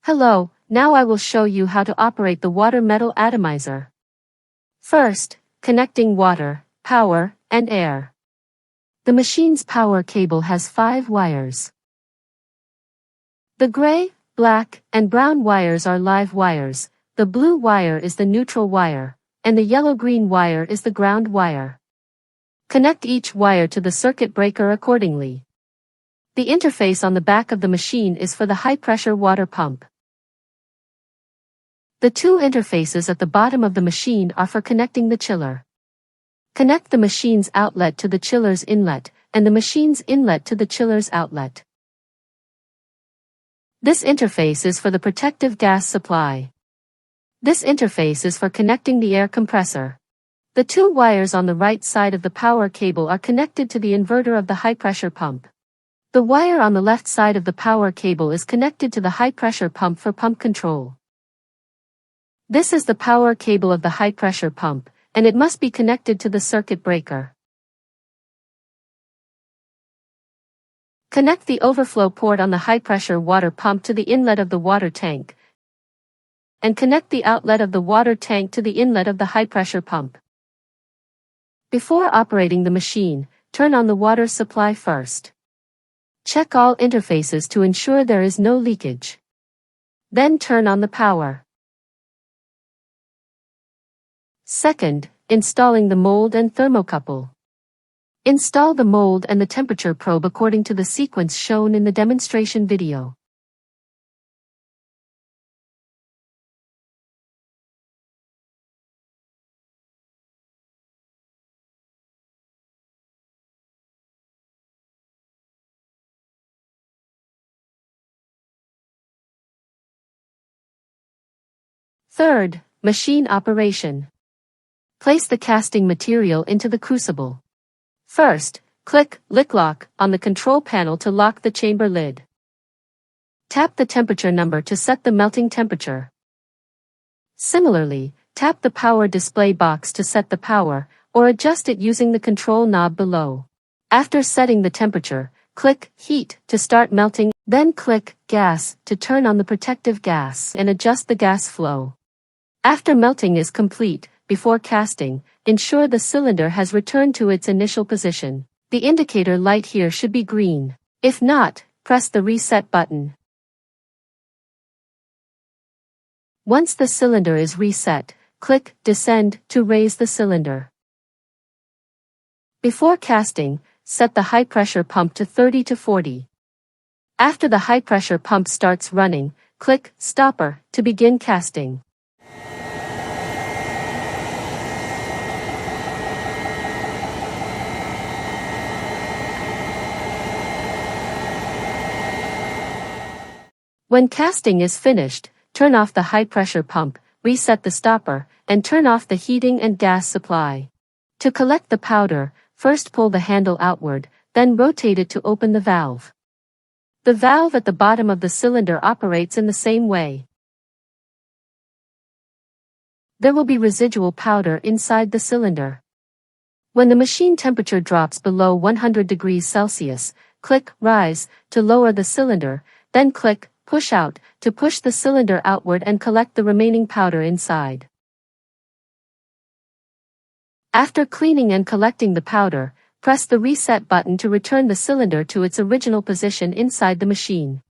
Hello, now I will show you how to operate the water metal atomizer. First, connecting water, power, and air. The machine's power cable has 5 wires. The gray, black, and brown wires are live wires, the blue wire is the neutral wire, and the yellow-green wire is the ground wire. Connect each wire to the circuit breaker accordingly. The interface on the back of the machine is for the high-pressure water pump. The 2 interfaces at the bottom of the machine are for connecting the chiller. Connect the machine's outlet to the chiller's inlet, and the machine's inlet to the chiller's outlet. This interface is for the protective gas supply. This interface is for connecting the air compressor. The 2 wires on the right side of the power cable are connected to the inverter of the high-pressure pump. The wire on the left side of the power cable is connected to the high-pressure pump for pump control. This is the power cable of the high-pressure pump, and it must be connected to the circuit breaker. Connect the overflow port on the high-pressure water pump to the inlet of the water tank, and connect the outlet of the water tank to the inlet of the high-pressure pump. Before operating the machine, turn on the water supply first. Check all interfaces to ensure there is no leakage. Then turn on the power. Second, installing the mold and thermocouple. Install the mold and the temperature probe according to the sequence shown in the demonstration video. Third, machine operation. Place the casting material into the crucible. First, click Lick Lock on the control panel to lock the chamber lid. Tap the temperature number to set the melting temperature. Similarly, tap the power display box to set the power, or adjust it using the control knob below. After setting the temperature, click Heat to start melting, then click Gas to turn on the protective gas and adjust the gas flow. After melting is complete, before casting, ensure the cylinder has returned to its initial position. The indicator light here should be green. If not, press the reset button. Once the cylinder is reset, click Descend to raise the cylinder. Before casting, set the high-pressure pump to 30 to 40. After the high-pressure pump starts running, click Stopper to begin casting. When casting is finished, turn off the high-pressure pump, reset the stopper, and turn off the heating and gas supply. To collect the powder, first pull the handle outward, then rotate it to open the valve. The valve at the bottom of the cylinder operates in the same way. There will be residual powder inside the cylinder. When the machine temperature drops below 100 degrees Celsius, click Rise to lower the cylinder, then click Push Out to push the cylinder outward and collect the remaining powder inside. After cleaning and collecting the powder, press the reset button to return the cylinder to its original position inside the machine.